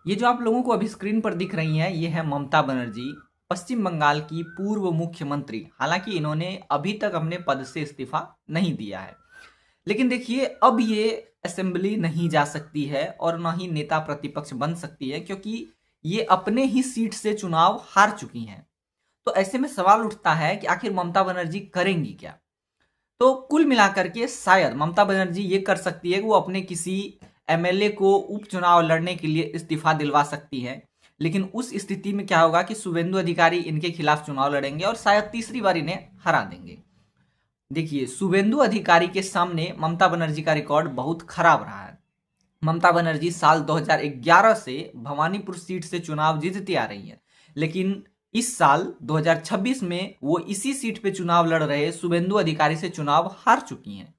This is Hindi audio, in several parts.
ये जो आप लोगों को अभी स्क्रीन पर दिख रही हैं, ये है ममता बनर्जी, पश्चिम बंगाल की पूर्व मुख्यमंत्री। हालांकि इन्होंने अभी तक अपने पद से इस्तीफा नहीं दिया है, लेकिन देखिए अब ये असेंबली नहीं जा सकती है और न ही नेता प्रतिपक्ष बन सकती है, क्योंकि ये अपने ही सीट से चुनाव हार चुकी हैं। तो ऐसे में सवाल उठता है कि आखिर ममता बनर्जी करेंगी क्या। तो कुल मिलाकर के शायद ममता बनर्जी ये कर सकती है कि वो अपने किसी एमएलए को उपचुनाव लड़ने के लिए इस्तीफा दिलवा सकती है। लेकिन उस स्थिति में क्या होगा कि शुभेंदु अधिकारी इनके खिलाफ चुनाव लड़ेंगे और शायद तीसरी बार इन्हें हरा देंगे। देखिए, शुभेंदु अधिकारी के सामने ममता बनर्जी का रिकॉर्ड बहुत खराब रहा है। ममता बनर्जी साल 2011 से भवानीपुर सीट से चुनाव जीतती आ रही है, लेकिन इस साल 2026 में वो इसी सीट पे चुनाव लड़ रहे शुभेंदु अधिकारी से चुनाव हार चुकी हैं।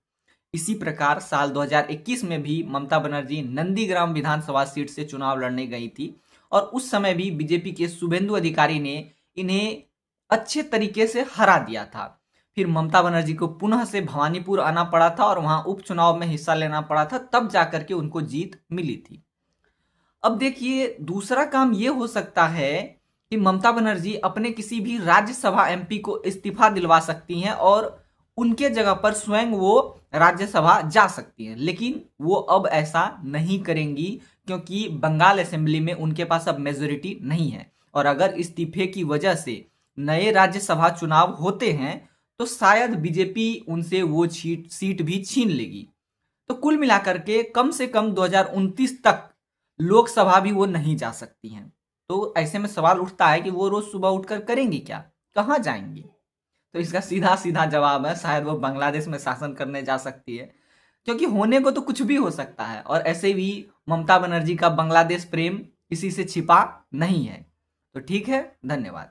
इसी प्रकार साल 2021 में भी ममता बनर्जी नंदीग्राम विधानसभा सीट से चुनाव लड़ने गई थी और उस समय भी बीजेपी के शुभेंदु अधिकारी ने इन्हें अच्छे तरीके से हरा दिया था। फिर ममता बनर्जी को पुनः से भवानीपुर आना पड़ा था और वहां उपचुनाव में हिस्सा लेना पड़ा था, तब जाकर के उनको जीत मिली थी। अब देखिए, दूसरा काम ये हो सकता है कि ममता बनर्जी अपने किसी भी राज्यसभा एमपी को इस्तीफा दिलवा सकती हैं और उनके जगह पर स्वयं वो राज्यसभा जा सकती हैं। लेकिन वो अब ऐसा नहीं करेंगी, क्योंकि बंगाल असेंबली में उनके पास अब मेजोरिटी नहीं है और अगर इस्तीफे की वजह से नए राज्यसभा चुनाव होते हैं तो शायद बीजेपी उनसे वो सीट भी छीन लेगी। तो कुल मिलाकर के कम से कम 2029 तक लोकसभा भी वो नहीं जा सकती हैं। तो ऐसे में सवाल उठता है कि वो रोज सुबह उठकर करेंगी क्या, कहाँ जाएंगी। तो इसका सीधा सीधा जवाब है, शायद वो बांग्लादेश में शासन करने जा सकती है, क्योंकि होने को तो कुछ भी हो सकता है और ऐसे भी ममता बनर्जी का बांग्लादेश प्रेम किसी से छिपा नहीं है। तो ठीक है, धन्यवाद।